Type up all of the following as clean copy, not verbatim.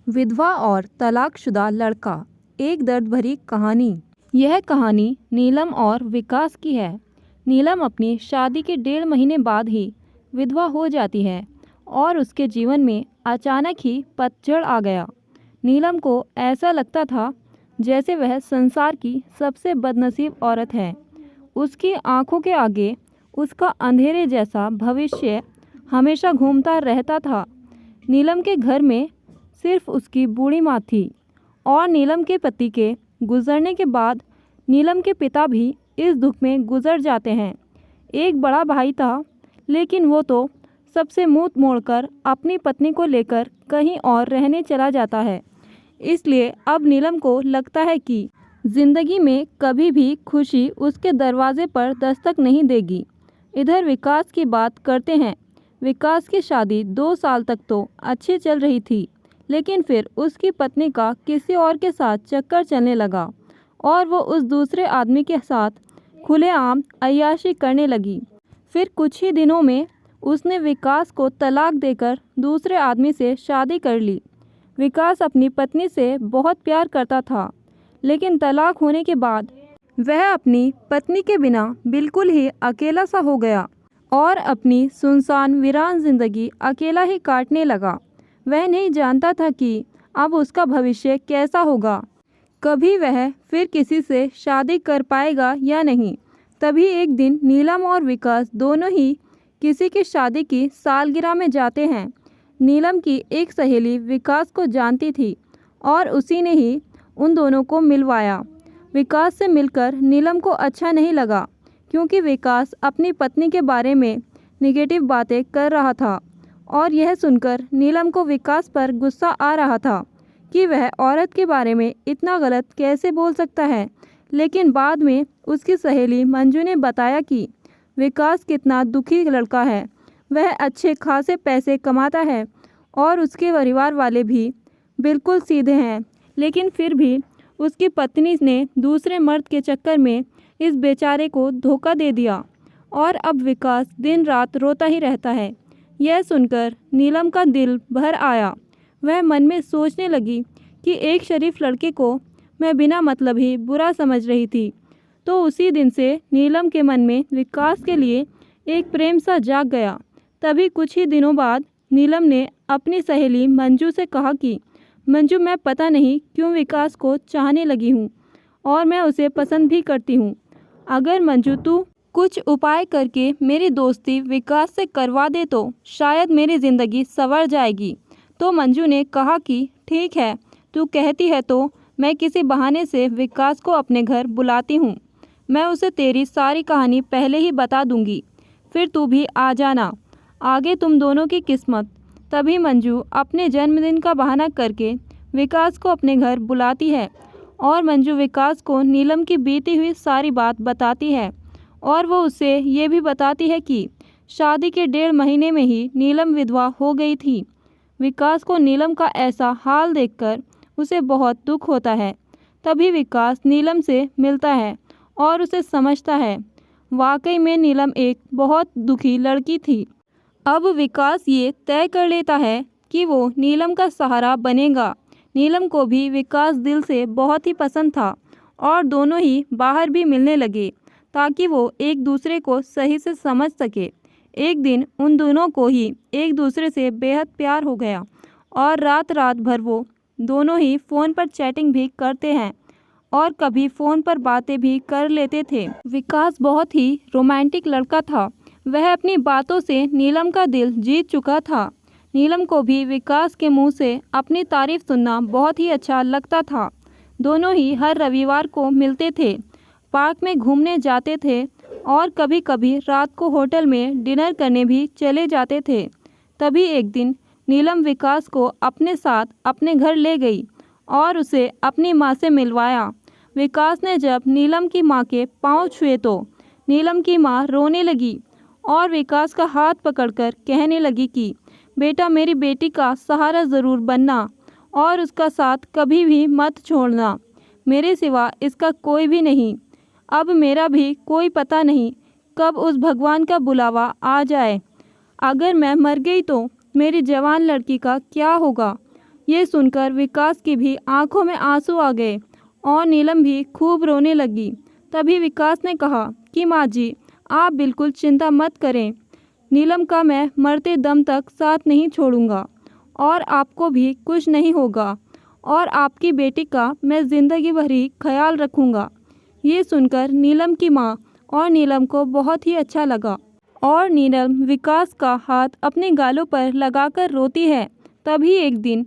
विधवा और तलाकशुदा लड़का, एक दर्द भरी कहानी। यह कहानी नीलम और विकास की है। नीलम अपनी शादी के 1.5 महीने बाद ही विधवा हो जाती है और उसके जीवन में अचानक ही पतझड़ आ गया। नीलम को ऐसा लगता था जैसे वह संसार की सबसे बदनसीब औरत है। उसकी आंखों के आगे उसका अंधेरे जैसा भविष्य हमेशा घूमता रहता था। नीलम के घर में सिर्फ उसकी बूढ़ी माँ थी और नीलम के पति के गुजरने के बाद नीलम के पिता भी इस दुख में गुजर जाते हैं। एक बड़ा भाई था, लेकिन वो तो सबसे मुंह मोड़कर अपनी पत्नी को लेकर कहीं और रहने चला जाता है। इसलिए अब नीलम को लगता है कि ज़िंदगी में कभी भी खुशी उसके दरवाजे पर दस्तक नहीं देगी। इधर विकास की बात करते हैं। विकास की शादी 2 साल तक तो अच्छी चल रही थी, लेकिन फिर उसकी पत्नी का किसी और के साथ चक्कर चलने लगा और वो उस दूसरे आदमी के साथ खुलेआम अय्याशी करने लगी। फिर कुछ ही दिनों में उसने विकास को तलाक देकर दूसरे आदमी से शादी कर ली। विकास अपनी पत्नी से बहुत प्यार करता था, लेकिन तलाक होने के बाद वह अपनी पत्नी के बिना बिल्कुल ही अकेला सा हो गया और अपनी सुनसान वीरान जिंदगी अकेला ही काटने लगा। वह नहीं जानता था कि अब उसका भविष्य कैसा होगा, कभी वह फिर किसी से शादी कर पाएगा या नहीं। तभी एक दिन नीलम और विकास दोनों ही किसी की शादी की सालगिरह में जाते हैं। नीलम की एक सहेली विकास को जानती थी और उसी ने ही उन दोनों को मिलवाया। विकास से मिलकर नीलम को अच्छा नहीं लगा, क्योंकि विकास अपनी पत्नी के बारे में निगेटिव बातें कर रहा था और यह सुनकर नीलम को विकास पर गुस्सा आ रहा था कि वह औरत के बारे में इतना गलत कैसे बोल सकता है। लेकिन बाद में उसकी सहेली मंजू ने बताया कि विकास कितना दुखी लड़का है। वह अच्छे खासे पैसे कमाता है और उसके परिवार वाले भी बिल्कुल सीधे हैं, लेकिन फिर भी उसकी पत्नी ने दूसरे मर्द के चक्कर में इस बेचारे को धोखा दे दिया और अब विकास दिन रात रोता ही रहता है। यह सुनकर नीलम का दिल भर आया। वह मन में सोचने लगी कि एक शरीफ लड़के को मैं बिना मतलब ही बुरा समझ रही थी। तो उसी दिन से नीलम के मन में विकास के लिए एक प्रेम सा जाग गया। तभी कुछ ही दिनों बाद नीलम ने अपनी सहेली मंजू से कहा कि मंजू, मैं पता नहीं क्यों विकास को चाहने लगी हूँ और मैं उसे पसंद भी करती हूँ। अगर मंजू तू कुछ उपाय करके मेरी दोस्ती विकास से करवा दे तो शायद मेरी ज़िंदगी संवर जाएगी। तो मंजू ने कहा कि ठीक है, तू कहती है तो मैं किसी बहाने से विकास को अपने घर बुलाती हूँ। मैं उसे तेरी सारी कहानी पहले ही बता दूँगी, फिर तू भी आ जाना। आगे तुम दोनों की किस्मत। तभी मंजू अपने जन्मदिन का बहाना करके विकास को अपने घर बुलाती है और मंजू विकास को नीलम की बीती हुई सारी बात बताती है और वो उसे ये भी बताती है कि शादी के 1.5 महीने में ही नीलम विधवा हो गई थी। विकास को नीलम का ऐसा हाल देखकर उसे बहुत दुख होता है। तभी विकास नीलम से मिलता है और उसे समझता है वाकई में नीलम एक बहुत दुखी लड़की थी। अब विकास ये तय कर लेता है कि वो नीलम का सहारा बनेगा। नीलम को भी विकास दिल से बहुत ही पसंद था और दोनों ही बाहर भी मिलने लगे ताकि वो एक दूसरे को सही से समझ सके। एक दिन उन दोनों को ही एक दूसरे से बेहद प्यार हो गया और रात रात भर वो दोनों ही फ़ोन पर चैटिंग भी करते हैं और कभी फ़ोन पर बातें भी कर लेते थे। विकास बहुत ही रोमांटिक लड़का था। वह अपनी बातों से नीलम का दिल जीत चुका था। नीलम को भी विकास के मुंह से अपनी तारीफ़ सुनना बहुत ही अच्छा लगता था। दोनों ही हर रविवार को मिलते थे, पार्क में घूमने जाते थे और कभी कभी रात को होटल में डिनर करने भी चले जाते थे। तभी एक दिन नीलम विकास को अपने साथ अपने घर ले गई और उसे अपनी माँ से मिलवाया। विकास ने जब नीलम की माँ के पाँव छुए तो नीलम की माँ रोने लगी और विकास का हाथ पकड़कर कहने लगी कि बेटा, मेरी बेटी का सहारा ज़रूर बनना और उसका साथ कभी भी मत छोड़ना। मेरे सिवा इसका कोई भी नहीं। अब मेरा भी कोई पता नहीं कब उस भगवान का बुलावा आ जाए। अगर मैं मर गई तो मेरी जवान लड़की का क्या होगा। ये सुनकर विकास की भी आंखों में आंसू आ गए और नीलम भी खूब रोने लगी। तभी विकास ने कहा कि माँ जी, आप बिल्कुल चिंता मत करें। नीलम का मैं मरते दम तक साथ नहीं छोड़ूंगा और आपको भी कुछ नहीं होगा और आपकी बेटी का मैं ज़िंदगी भर ही ख्याल रखूंगा। ये सुनकर नीलम की माँ और नीलम को बहुत ही अच्छा लगा और नीलम विकास का हाथ अपने गालों पर लगाकर रोती है। तभी एक दिन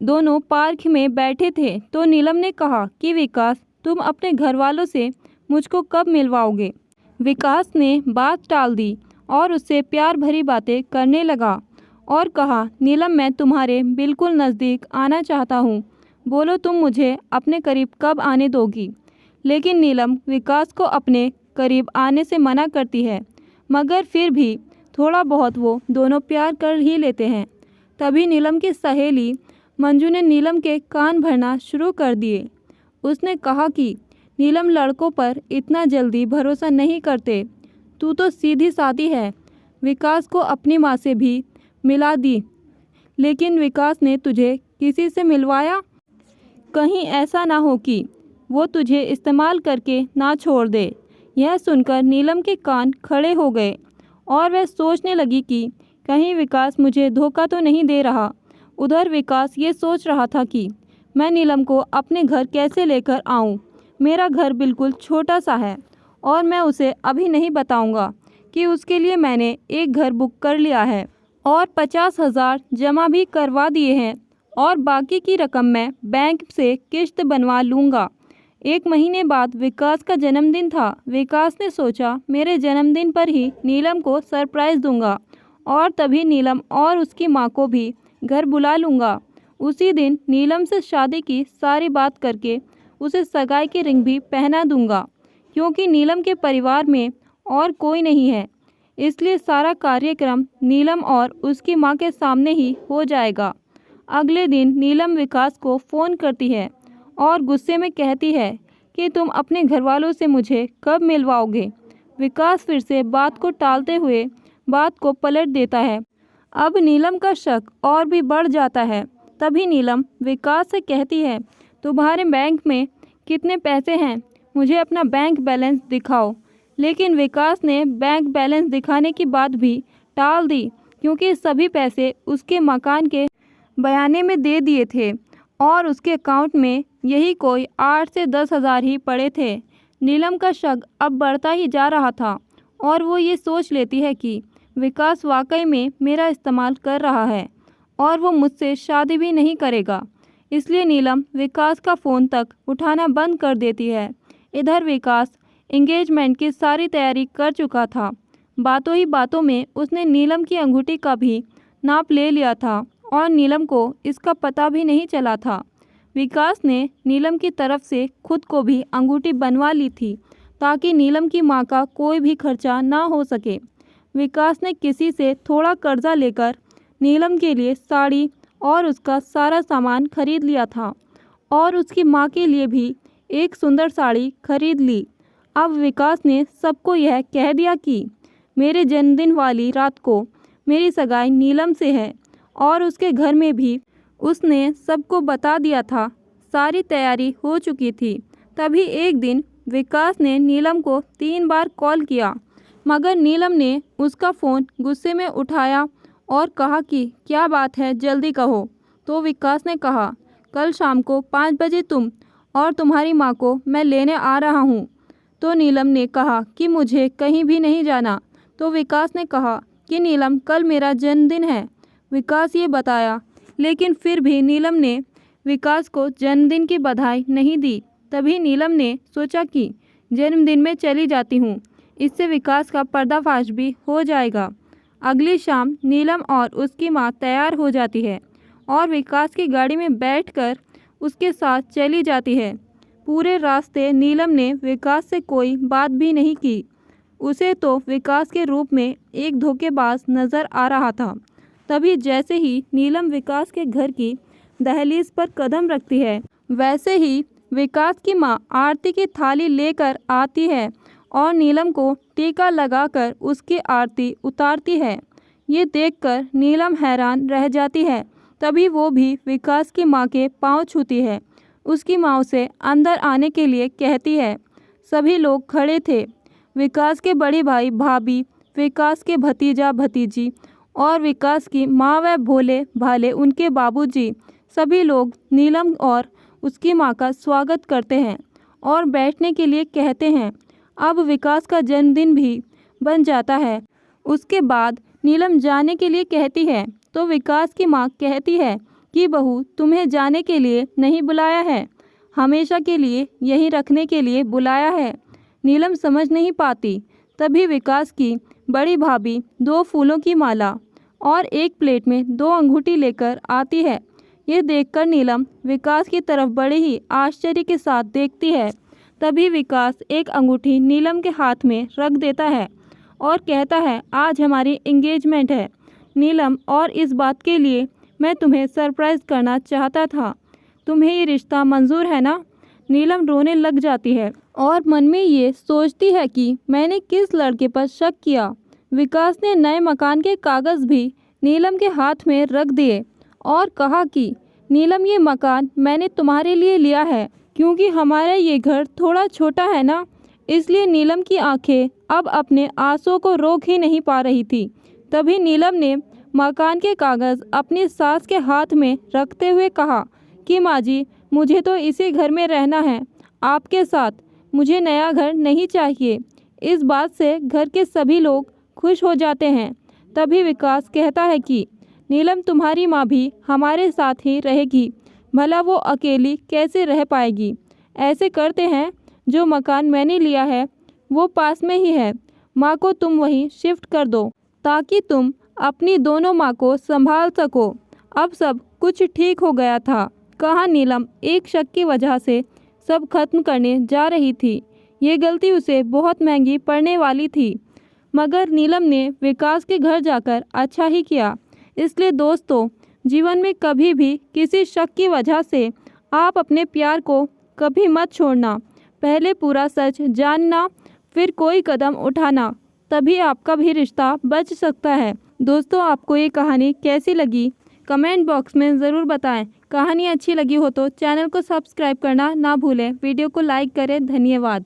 दोनों पार्क में बैठे थे तो नीलम ने कहा कि विकास, तुम अपने घर वालों से मुझको कब मिलवाओगे। विकास ने बात टाल दी और उससे प्यार भरी बातें करने लगा और कहा, नीलम, मैं तुम्हारे बिल्कुल नज़दीक आना चाहता हूँ। बोलो तुम मुझे अपने करीब कब आने दोगी। लेकिन नीलम विकास को अपने करीब आने से मना करती है, मगर फिर भी थोड़ा बहुत वो दोनों प्यार कर ही लेते हैं। तभी नीलम की सहेली मंजू ने नीलम के कान भरना शुरू कर दिए। उसने कहा कि नीलम लड़कों पर इतना जल्दी भरोसा नहीं करते। तू तो सीधी सादी है। विकास को अपनी माँ से भी मिला दी, लेकिन विकास ने तुझे किसी से मिलवाया? कहीं ऐसा ना हो कि वो तुझे इस्तेमाल करके ना छोड़ दे। यह सुनकर नीलम के कान खड़े हो गए और वह सोचने लगी कि कहीं विकास मुझे धोखा तो नहीं दे रहा। उधर विकास ये सोच रहा था कि मैं नीलम को अपने घर कैसे लेकर आऊं। मेरा घर बिल्कुल छोटा सा है और मैं उसे अभी नहीं बताऊंगा कि उसके लिए मैंने एक घर बुक कर लिया है और 50,000 जमा भी करवा दिए हैं और बाकी की रकम मैं बैंक से किश्त बनवा लूँगा। 1 महीने बाद विकास का जन्मदिन था। विकास ने सोचा मेरे जन्मदिन पर ही नीलम को सरप्राइज़ दूंगा और तभी नीलम और उसकी माँ को भी घर बुला लूँगा। उसी दिन नीलम से शादी की सारी बात करके उसे सगाई की रिंग भी पहना दूंगा, क्योंकि नीलम के परिवार में और कोई नहीं है, इसलिए सारा कार्यक्रम नीलम और उसकी माँ के सामने ही हो जाएगा। अगले दिन नीलम विकास को फ़ोन करती है और गुस्से में कहती है कि तुम अपने घर वालों से मुझे कब मिलवाओगे। विकास फिर से बात को टालते हुए बात को पलट देता है। अब नीलम का शक और भी बढ़ जाता है। तभी नीलम विकास से कहती है, तुम्हारे बैंक में कितने पैसे हैं, मुझे अपना बैंक बैलेंस दिखाओ। लेकिन विकास ने बैंक बैलेंस दिखाने की बात भी टाल दी, क्योंकि सभी पैसे उसके मकान के बयाने में दे दिए थे और उसके अकाउंट में यही कोई 8 से 10 हज़ार ही पड़े थे। नीलम का शक अब बढ़ता ही जा रहा था और वो ये सोच लेती है कि विकास वाकई में मेरा इस्तेमाल कर रहा है और वो मुझसे शादी भी नहीं करेगा। इसलिए नीलम विकास का फ़ोन तक उठाना बंद कर देती है। इधर विकास एंगेजमेंट की सारी तैयारी कर चुका था। बातों ही बातों में उसने नीलम की अंगूठी का भी नाप ले लिया था और नीलम को इसका पता भी नहीं चला था। विकास ने नीलम की तरफ से खुद को भी अंगूठी बनवा ली थी ताकि नीलम की माँ का कोई भी खर्चा ना हो सके। विकास ने किसी से थोड़ा कर्जा लेकर नीलम के लिए साड़ी और उसका सारा सामान खरीद लिया था और उसकी माँ के लिए भी एक सुंदर साड़ी खरीद ली। अब विकास ने सबको यह कह दिया कि मेरे जन्मदिन वाली रात को मेरी सगाई नीलम से है और उसके घर में भी उसने सबको बता दिया था। सारी तैयारी हो चुकी थी। तभी एक दिन विकास ने नीलम को 3 बार कॉल किया, मगर नीलम ने उसका फ़ोन गुस्से में उठाया और कहा कि क्या बात है, जल्दी कहो। तो विकास ने कहा, कल शाम को 5 बजे तुम और तुम्हारी माँ को मैं लेने आ रहा हूँ। तो नीलम ने कहा कि मुझे कहीं भी नहीं जाना। तो विकास ने कहा कि नीलम, कल मेरा जन्मदिन है। विकास ये बताया, लेकिन फिर भी नीलम ने विकास को जन्मदिन की बधाई नहीं दी। तभी नीलम ने सोचा कि जन्मदिन में चली जाती हूँ, इससे विकास का पर्दाफाश भी हो जाएगा। अगली शाम नीलम और उसकी माँ तैयार हो जाती है और विकास की गाड़ी में बैठकर उसके साथ चली जाती है। पूरे रास्ते नीलम ने विकास से कोई बात भी नहीं की। उसे तो विकास के रूप में एक धोखेबाज नज़र आ रहा था। तभी जैसे ही नीलम विकास के घर की दहलीज पर कदम रखती है, वैसे ही विकास की माँ आरती की थाली लेकर आती है और नीलम को टीका लगाकर उसकी आरती उतारती है। ये देखकर नीलम हैरान रह जाती है तभी वो भी विकास की माँ के पाँव छूती है। उसकी माँ उसे अंदर आने के लिए कहती है। सभी लोग खड़े थे। विकास के बड़े भाई भाभी, विकास के भतीजा भतीजी और विकास की माँ व भोले भाले उनके बाबूजी, सभी लोग नीलम और उसकी माँ का स्वागत करते हैं और बैठने के लिए कहते हैं। अब विकास का जन्मदिन भी बन जाता है। उसके बाद नीलम जाने के लिए कहती है तो विकास की माँ कहती है कि बहू, तुम्हें जाने के लिए नहीं बुलाया है, हमेशा के लिए यहीं रखने के लिए बुलाया है। नीलम समझ नहीं पाती। तभी विकास की बड़ी भाभी 2 फूलों की माला और एक प्लेट में 2 अंगूठी लेकर आती है। ये देखकर नीलम विकास की तरफ बड़े ही आश्चर्य के साथ देखती है। तभी विकास एक अंगूठी नीलम के हाथ में रख देता है और कहता है, आज हमारी एंगेजमेंट है नीलम, और इस बात के लिए मैं तुम्हें सरप्राइज़ करना चाहता था। तुम्हें ये रिश्ता मंजूर है ना? नीलम रोने लग जाती है और मन में ये सोचती है कि मैंने किस लड़के पर शक किया। विकास ने नए मकान के कागज़ भी नीलम के हाथ में रख दिए और कहा कि नीलम, ये मकान मैंने तुम्हारे लिए लिया है क्योंकि हमारा ये घर थोड़ा छोटा है ना। इसलिए नीलम की आंखें अब अपने आंसुओं को रोक ही नहीं पा रही थी। तभी नीलम ने मकान के कागज़ अपनी सास के हाथ में रखते हुए कहा कि माँ जी, मुझे तो इसी घर में रहना है आपके साथ, मुझे नया घर नहीं चाहिए। इस बात से घर के सभी लोग खुश हो जाते हैं। तभी विकास कहता है कि नीलम, तुम्हारी माँ भी हमारे साथ ही रहेगी, भला वो अकेली कैसे रह पाएगी। ऐसे करते हैं, जो मकान मैंने लिया है वो पास में ही है, माँ को तुम वहीं शिफ्ट कर दो ताकि तुम अपनी दोनों माँ को संभाल सको। अब सब कुछ ठीक हो गया था। कहाँ नीलम एक शक की वजह से सब खत्म करने जा रही थी। ये गलती उसे बहुत महंगी पड़ने वाली थी, मगर नीलम ने विकास के घर जाकर अच्छा ही किया। इसलिए दोस्तों, जीवन में कभी भी किसी शक की वजह से आप अपने प्यार को कभी मत छोड़ना। पहले पूरा सच जानना, फिर कोई कदम उठाना, तभी आपका भी रिश्ता बच सकता है। दोस्तों, आपको ये कहानी कैसी लगी कमेंट बॉक्स में ज़रूर बताएं। कहानी अच्छी लगी हो तो चैनल को सब्सक्राइब करना ना भूलें। वीडियो को लाइक करें। धन्यवाद।